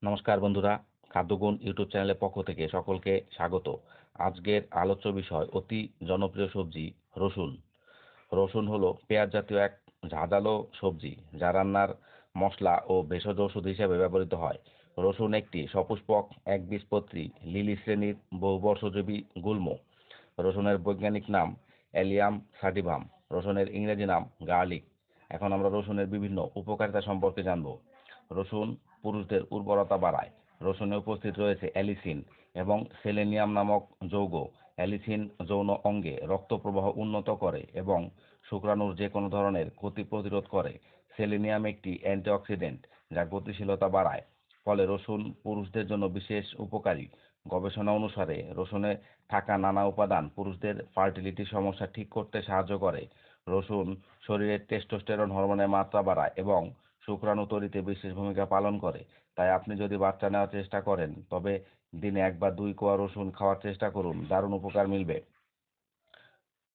নমস্কার বন্ধুরা, খাদ্যগুণ ইউটিউব চ্যানেলের পক্ষ থেকে সকলকে স্বাগত। আজকের আলোচ্য বিষয় অতি জনপ্রিয় সবজি রসুন। রসুন হলো পেঁয়াজ জাতীয় এক ঝাঁঝালো সবজি যা রান্নার মশলা ও ভেষজ ওষুধ হিসেবে ব্যবহৃত হয়। রসুন একটি সপুষ্পক একবীজপত্রী লিলি শ্রেণীর বহুবর্ষজীবী গুল্ম। রসুনের বৈজ্ঞানিক নাম অ্যালিয়াম সাটিভাম। রসুনের ইংরেজি নাম গার্লিক। এখন আমরা রসুনের বিভিন্ন উপকারিতা সম্পর্কে জানব। রসুন পুরুষদের উর্বরতা বাড়ায়। রসুনে উপস্থিত রয়েছে অ্যালিসিন এবং সেলেনিয়াম নামক যৌগ। অ্যালিসিন যৌন অঙ্গে রক্ত প্রবাহ উন্নত করে এবং শুক্রাণুর যে কোনো ধরনের ক্ষতি প্রতিরোধ করে। সেলেনিয়াম একটি অ্যান্টিঅক্সিডেন্ট যা গতিশীলতা বাড়ায়। ফলে রসুন পুরুষদের জন্য বিশেষ উপকারী। গবেষণা অনুসারে রসুনে থাকা নানা উপাদান পুরুষদের ফার্টিলিটি সমস্যা ঠিক করতে সাহায্য করে। রসুন শরীরে টেস্টোস্টেরন হরমোনের মাত্রা বাড়ায় এবং শুক্রাণু তৈরিতে বিশেষ ভূমিকা পালন করে। তাই আপনি যদি বাচ্চা নেওয়ার চেষ্টা করেন তবে দিনে 1 বা 2 কোয়া রসুন খাওয়ার চেষ্টা করুন, দারুণ উপকার মিলবে।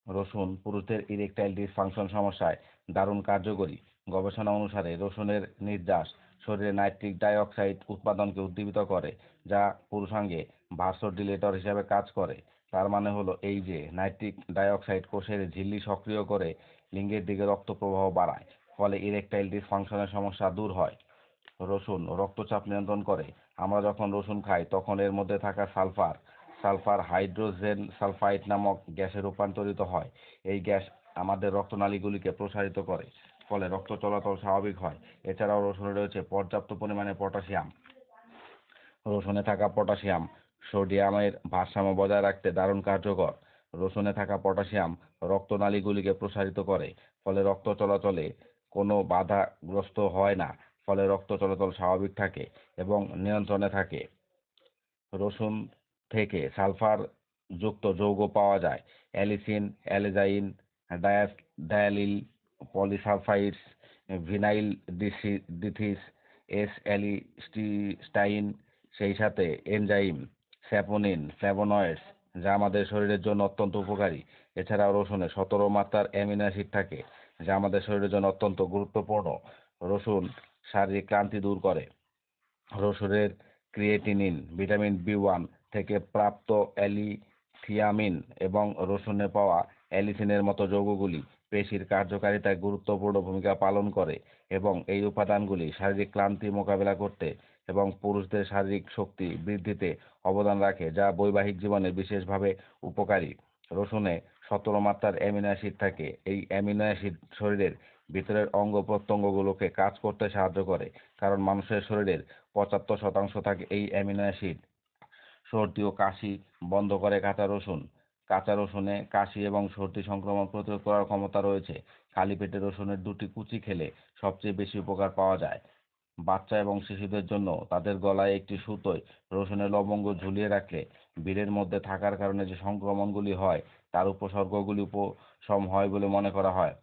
রসুন পুরুষদের ইরেকটাইল ডিসফাংশন সমস্যায় দারুণ কার্যকরী। গবেষণা অনুসারে রসুনের নির্যাস শরীরে নাইট্রিক ডাই অক্সাইড উৎপাদনকে উদ্দীপিত করে, যা পুরুষাঙ্গে ভাসোডিলেটর হিসাবে কাজ করে। তার মানে হলো এই যে নাইট্রিক ডাই অক্সাইড কোষের ঝিল্লি সক্রিয় করে লিঙ্গের দিকে রক্ত প্রবাহ বাড়ায়, ফলে ইরেকটাইল ডিসফাংশনের সমস্যা দূর হয়। রসুন রক্তচাপ নিয়ন্ত্রণ করে। আমরা যখন রসুন খাই তখন এর মধ্যে থাকা সালফার হাইড্রোজেন সালফাইড নামক গ্যাসে রূপান্তরিত হয়। এই গ্যাস আমাদের রক্তনালীগুলিকে প্রসারিত করে, ফলে রক্ত চলাচল স্বাভাবিক হয়। এছাড়াও রসুনে রয়েছে পর্যাপ্ত পরিমাণে পটাশিয়াম। রসুনে থাকা পটাশিয়াম সোডিয়ামের ভারসাম্য বজায় রাখতে দারুণ কার্যকর। রসুনে থাকা পটাশিয়াম রক্তনালীগুলিকে প্রসারিত করে, ফলে রক্ত চলাচলে কোনো বাধাগ্রস্ত হয় না। ফলে রক্ত চলাচল স্বাভাবিক থাকে এবং নিয়ন্ত্রণে থাকে। রসুন থেকে সালফার যুক্ত যৌগ পাওয়া যায়। অ্যালিসিন, অ্যালিজাইন, ডায়ালিল পলিসালফাইডস, ভিনাইল ডিথিস, এস অ্যালিস্টিস্টাইন, সেই সাথে এনজাইম, স্যাপোনিন, ফ্ল্যাভোনয়েডস যা আমাদের শরীরের জন্য অত্যন্ত উপকারী। এছাড়াও রসুনে 17 মাত্রার অ্যামিনো অ্যাসিড থাকে যা আমাদের শরীরের জন্য অত্যন্ত গুরুত্বপূর্ণ। রসুন শারীরিক ক্লান্তি দূর করে। রসুনের ক্রিয়েটিনিন, ভিটামিন বি1 থেকে প্রাপ্ত অ্যালিথিয়ামিন এবং রসুনে পাওয়া অ্যালিসিনের মতো যৌগগুলি পেশির কার্যকারিতায় গুরুত্বপূর্ণ ভূমিকা পালন করে এবং এই উপাদানগুলি শারীরিক ক্লান্তি মোকাবিলা করতে এবং পুরুষদের শারীরিক শক্তি বৃদ্ধিতে অবদান রাখে, যা বৈবাহিক জীবনে বিশেষভাবে উপকারী। রসুনে 17 মাত্রার অ্যামিনো অ্যাসিড থাকে। এই অ্যামিনো অ্যাসিড শরীরের ভিতরের অঙ্গ প্রত্যঙ্গগুলোকে কাজ করতে সাহায্য করে, কারণ মানুষের শরীরের 75% থাকে এই অ্যামিনো অ্যাসিড। সর্দি ও কাশি বন্ধ করে কাঁচা রসুন। কাঁচা রসুনে কাশি এবং সর্দি সংক্রমণ প্রতিরোধ করার ক্ষমতা রয়েছে। খালি পেটে রসুনের 2টি কুচি খেলে সবচেয়ে বেশি উপকার পাওয়া যায়। বাচ্চা এবং শিশুদের জন্য তাদের গলায় একটি সুতোয় রসুনের লবঙ্গ ঝুলিয়ে রাখলে ভিড়ের মধ্যে থাকার কারণে যে সংক্রমণগুলি হয় তার উপসর্গগুলি উপশম হয় বলে মনে করা হয়।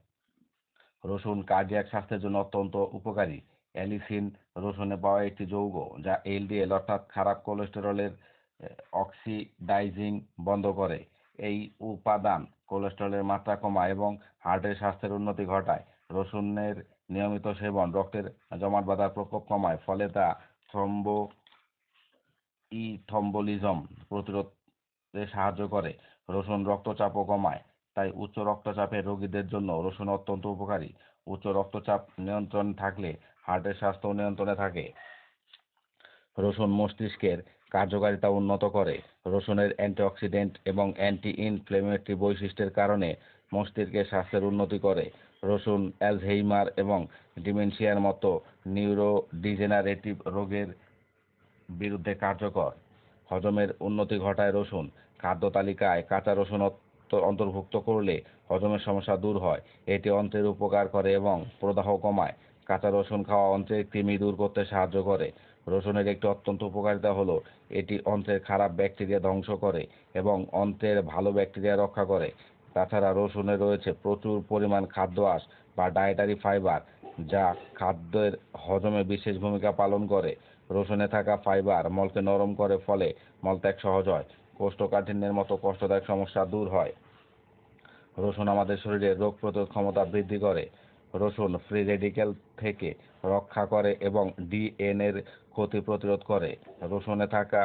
রসুন কার্ডিয়াক স্বাস্থ্যের জন্য অত্যন্ত উপকারী। অ্যালিসিন রসুনে পাওয়া একটি যৌগ যা এলডিএল অর্থাৎ খারাপ কোলেস্টেরলের অক্সিডাইজিং বন্ধ করে। এই উপাদান কোলেস্টেরলের মাত্রা কমায় এবং হার্টের স্বাস্থ্যের উন্নতি ঘটায়। রসুনের নিয়মিত সেবন রক্তের জমাট বাঁধার প্রকোপ কমায়, ফলে তা থ্রম্বোলিজম প্রতিরোধে সাহায্য করে। রসুন রক্তচাপও কমায়। তাই উচ্চ রক্তচাপের রোগীদের জন্য রসুন অত্যন্ত উপকারী। উচ্চ রক্তচাপ নিয়ন্ত্রণ থাকলে হার্টের স্বাস্থ্য নিয়ন্ত্রণে থাকে। রসুন মস্তিষ্কের কার্যকারিতা উন্নত করে। রসুনের অ্যান্টিঅক্সিডেন্ট এবং অ্যান্টি ইনফ্লেমেটরি বৈশিষ্ট্যের কারণে মস্তিষ্কের স্বাস্থ্যের উন্নতি করে। রসুন অ্যালঝেইমার এবং ডিমেনশিয়ার মতো নিউরোডিজেনারেটিভ রোগের বিরুদ্ধে কার্যকর। হজমের উন্নতি ঘটায় রসুন। খাদ্য তালিকায় কাঁচা রসুন অন্তর্ভুক্ত করলে হজমের সমস্যা দূর হয়। এটি অন্ত্রের উপকার করে এবং প্রদাহ কমায়। কাঁচা রসুন খাওয়া অন্ত্রের কৃমি দূর করতে সাহায্য করে। রসুনের একটি অত্যন্ত উপকারিতা হলো এটি অন্ত্রের খারাপ ব্যাকটেরিয়া ধ্বংস করে এবং অন্ত্রের ভালো ব্যাকটেরিয়া রক্ষা করে। তাছাড়া রসুনে রয়েছে প্রচুর পরিমাণ খাদ্য আঁশ বা ডায়েটারি ফাইবার যা খাদ্যের হজমে বিশেষ ভূমিকা পালন করে। রসুনে থাকা ফাইবার মলকে নরম করে, ফলে মলত্যাগ সহজ হয়। কোষ্ঠকাঠিন্যের মতো কষ্টদায়ক সমস্যা দূর হয়। রসুন আমাদের শরীরের রোগ প্রতিরোধ ক্ষমতা বৃদ্ধি করে। রসুন ফ্রি রেডিক্যাল থেকে রক্ষা করে এবং ডিএনএর ক্ষতি প্রতিরোধ করে। রসুনে থাকা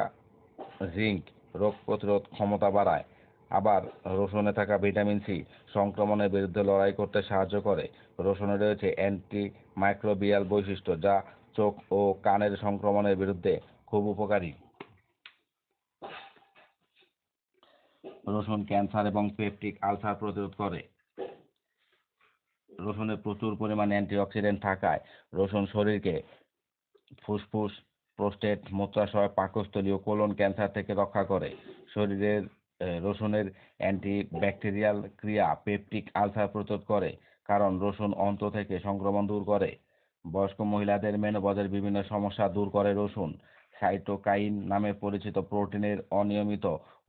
জিঙ্ক রোগ প্রতিরোধ ক্ষমতা বাড়ায়। আবার রসুনে থাকা ভিটামিন সি সংক্রমণের বিরুদ্ধে লড়াই করতে সাহায্য করে। রসুনে রয়েছে অ্যান্টি মাইক্রোবিয়াল বৈশিষ্ট্য যা চোখ ও কানের সংক্রমণের বিরুদ্ধে খুব উপকারী। রসুন ক্যান্সার এবং পেপটিক আলসার প্রতিরোধ করে। রসুনে প্রচুর পরিমাণে অ্যান্টিঅক্সিডেন্ট থাকায় রসুন শরীরকে ফুসফুস, প্রোস্টেট, মূত্রাশয়, পাকস্থলী ও কোলন ক্যান্সার থেকে রক্ষা করে। শরীরের রসুনের অ্যান্টিব্যাকটেরিয়াল ক্রিয়া পেপটিক আলসার প্রতিরোধ করে, কারণ রসুন অন্ত্র থেকে সংক্রমণ দূর করে। বয়স্ক মহিলাদের মেনোপজের বিভিন্ন সমস্যা দূর করে রসুন। সাইটোকাইন নামে পরিচিত প্রোটিনের অনিয়মিত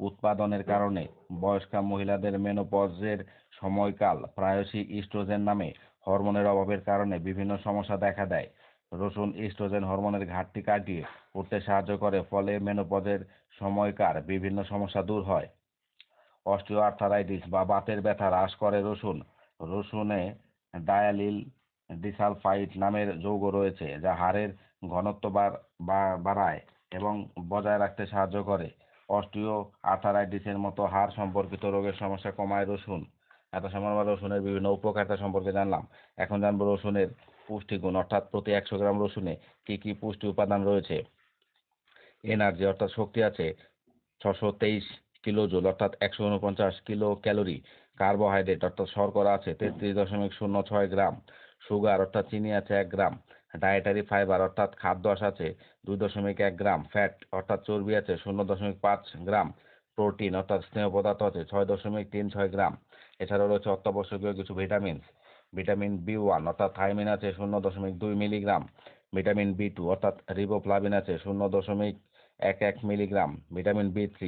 উৎপাদনের কারণে বয়স্কা মহিলাদের মেনোপজের সময়কাল প্রায়শই ইস্ট্রোজেন নামে হরমোনের অভাবের কারণে বিভিন্ন সমস্যা দেখা দেয়। রসুন ইস্ট্রোজেন হরমোনের ঘাটতি কাটিয়ে উঠতে সাহায্য করে, ফলে মেনোপজের সময়কার বিভিন্ন সমস্যা দূর হয়। অস্টিও আর্থারাইটিস বা বাতের ব্যথা হ্রাস করে রসুন। রসুনে ডায়ালিল ডিসালফাইড নামের যৌগ রয়েছে যা হাড়ের ঘনত্ব বাড়ায় এবং বজায় রাখতে সাহায্য করে। অস্টিও আর্থারাইটিসের মতো হাড় সম্পর্কিত রোগের সমস্যা কমায় রসুন। এত সময় আমরা রসুনের বিভিন্ন উপকারিতা সম্পর্কে জানলাম। এখন জানবো রসুনের পুষ্টিগুণ, অর্থাৎ প্রতি 100 গ্রাম রসুনে কি কি পুষ্টি উপাদান রয়েছে। এনার্জি অর্থাৎ শক্তি আছে 623 কিলো জুল অর্থাৎ 149 কিলো ক্যালোরি। কার্বোহাইড্রেট অর্থাৎ শর্করা আছে 33.06 গ্রাম। সুগার অর্থাৎ চিনি আছে 1 গ্রাম। ডায়েটারি ফাইবার অর্থাৎ খাদ্য আঁশ আছে 2.1 গ্রাম। ফ্যাট অর্থাৎ চর্বি আছে 0.5 গ্রাম। প্রোটিন অর্থাৎ স্নেহ পদার্থ আছে 6.36 গ্রাম। এছাড়াও রয়েছে অত্যাবশ্যকীয় কিছু ভিটামিন। ভিটামিন বি1 অর্থাৎ থাইমিন আছে 0.2 মিলিগ্রাম। ভিটামিন বি2 অর্থাৎ রিবোফ্লাভিন আছে 0.11 মিলিগ্রাম। ভিটামিন বি3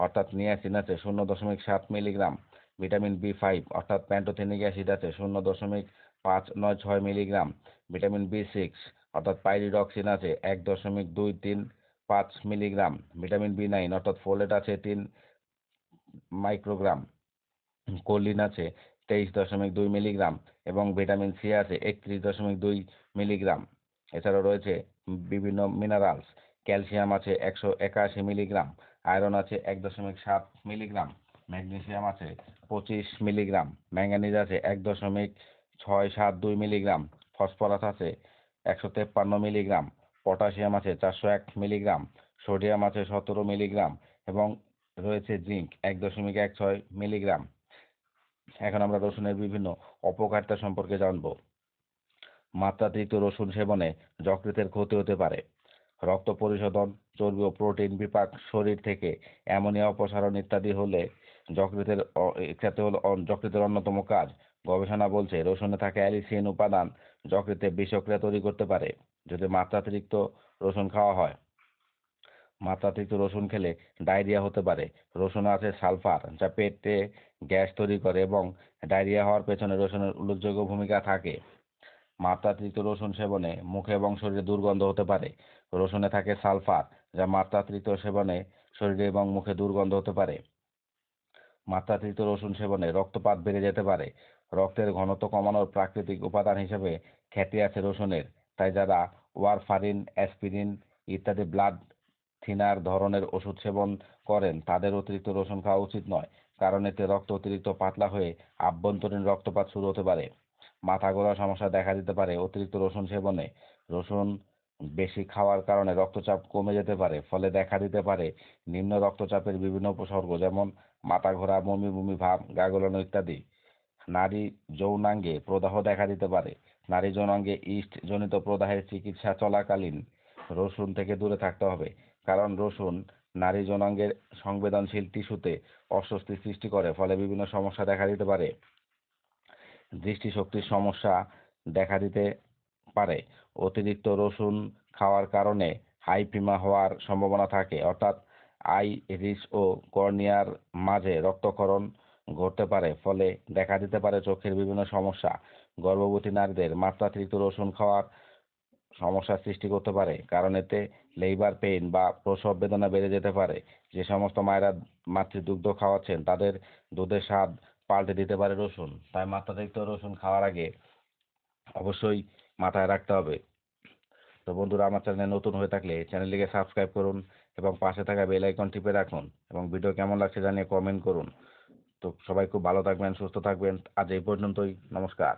অর্থাৎ নিয়াসিন আছে 0.7 মিলিগ্রাম। ভিটামিন বি5 অর্থাৎ প্যান্টোথেনিক অ্যাসিড আছে 0.596 মিলিগ্রাম। ভিটামিন বি6 অর্থাৎ পাইরিডক্সিন আছে 1.235 মিলিগ্রাম। ভিটামিন বি9 অর্থাৎ ফোলেট আছে 3 মাইক্রোগ্রাম। কোলিন আছে 23.2 মিলিগ্রাম এবং ভিটামিন সি আছে 31.2 মিলিগ্রাম। এছাড়াও রয়েছে বিভিন্ন মিনারেলস। ক্যালসিয়াম আছে 181 মিলিগ্রাম। আয়রন আছে 1.7 মিলিগ্রাম। ম্যাগনেসিয়াম আছে 25 মিলিগ্রাম। ম্যাঙ্গানিজ আছে 1.672 মিলিগ্রাম। ফসফরাস আছে 153 মিলিগ্রাম। পটাশিয়াম আছে 401 মিলিগ্রাম। সোডিয়াম আছে 17 মিলিগ্রাম এবং রয়েছে জিঙ্ক 1.16 মিলিগ্রাম। এখন আমরা রসুনের বিভিন্ন অপকারিতা সম্পর্কে জানব। মাত্রাতিরিক্ত রসুন সেবনে যকৃতের ক্ষতি হতে পারে। রক্ত পরিশোধন, চর্বি ও প্রোটিন বিপাক, শরীর থেকে অ্যামোনিয়া অপসারণ ইত্যাদি হলে যকৃতের অন্যতম কাজ। গবেষণা বলছে রসুনে থাকা অ্যালিসিন উপাদান যকৃতে বিষক্রিয়া তৈরি করতে পারে যদি মাত্রাতিরিক্ত রসুন খাওয়া হয়। মাত্রাতিরিক্ত রসুন খেলে ডায়রিয়া হতে পারে। রসুনে আছে সালফার যা পেটে গ্যাস তৈরি করে এবং ডায়রিয়া হওয়ার পেছনে রসুনের উল্লেখযোগ্য ভূমিকা থাকে। মাত্রাতিরিক্ত রসুন সেবনে মুখে এবং শরীরে দুর্গন্ধ হতে পারে। রসুনে থাকে সালফার যা মাত্রাতিরিক্ত সেবনে শরীরে এবং মুখে দুর্গন্ধ হতে পারে। মাত্রাতিরিক্ত রসুন সেবনে রক্তপাত বেড়ে যেতে পারে। রক্তের ঘনত্ব কমানোর প্রাকৃতিক উপাদান হিসেবে খ্যাতি আছে রসুনের, তাই যারা ওয়ারফারিন, অ্যাসপিরিন ইত্যাদি ব্লাড থিনার ধরনের ওষুধ সেবন করেন তাদের অতিরিক্ত রসুন খাওয়া উচিত নয়, কারণ এতে রক্ত অতিরিক্ত পাতলা হয়ে আভ্যন্তরীণ রক্তপাত শুরু হতে পারে। মাথা ঘোরার সমস্যা দেখা দিতে পারে অতিরিক্ত রসুন সেবনে। রসুন বেশি খাওয়ার কারণে রক্তচাপ কমে যেতে পারে, ফলে দেখা দিতে পারে নিম্ন রক্তচাপের বিভিন্ন উপসর্গ, যেমন মাথা ঘোরা, বমি বমি ভাব, গা গোলানো ইত্যাদি। নারী যৌনাঙ্গে প্রদাহ দেখা দিতে পারে। নারী যৌনাঙ্গে ইস্ট জনিত প্রদাহের চিকিৎসা চলাকালীন রসুন থেকে দূরে থাকতে হবে, কারণ রসুন নারী যৌনাঙ্গের সংবেদনশীল টিস্যুতে অস্বস্তি সৃষ্টি করে, ফলে বিভিন্ন সমস্যা দেখা দিতে পারে। দৃষ্টিশক্তির সমস্যা দেখা দিতে পারে। অতিরিক্ত রসুন খাওয়ার কারণে হাইপিমা হওয়ার সম্ভাবনা থাকে, অর্থাৎ আইরিস ও কর্নিয়ার মাঝে রক্তক্ষরণ ঘটতে পারে, ফলে দেখা দিতে পারে চোখের বিভিন্ন সমস্যা। গর্ভবতী নারীদের মাত্রাতিরিক্ত রসুন খাওয়ার সমস্যার সৃষ্টি করতে পারে, কারণ এতে লেবার পেইন বা প্রসব বেদনা বেড়ে যেতে পারে। যে সমস্ত মায়েরা মাতৃদুগ্ধ খাওয়াচ্ছেন তাদের দুধের স্বাদ পাল্টে দিতে পারে রসুন, তাই মাত্রাতিরিক্ত রসুন খাওয়ার আগে অবশ্যই মাথায় রাখতে হবে। তো বন্ধুরা, আমার চ্যানেলে নতুন হয়ে থাকলে চ্যানেলটিকে সাবস্ক্রাইব করুন এবং পাশে থাকা বেল আইকন টিপে রাখুন এবং ভিডিও কেমন লাগছে জানিয়ে কমেন্ট করুন। তো সবাই খুব ভালো থাকবেন, সুস্থ থাকবেন। আজ এই পর্যন্তই। নমস্কার।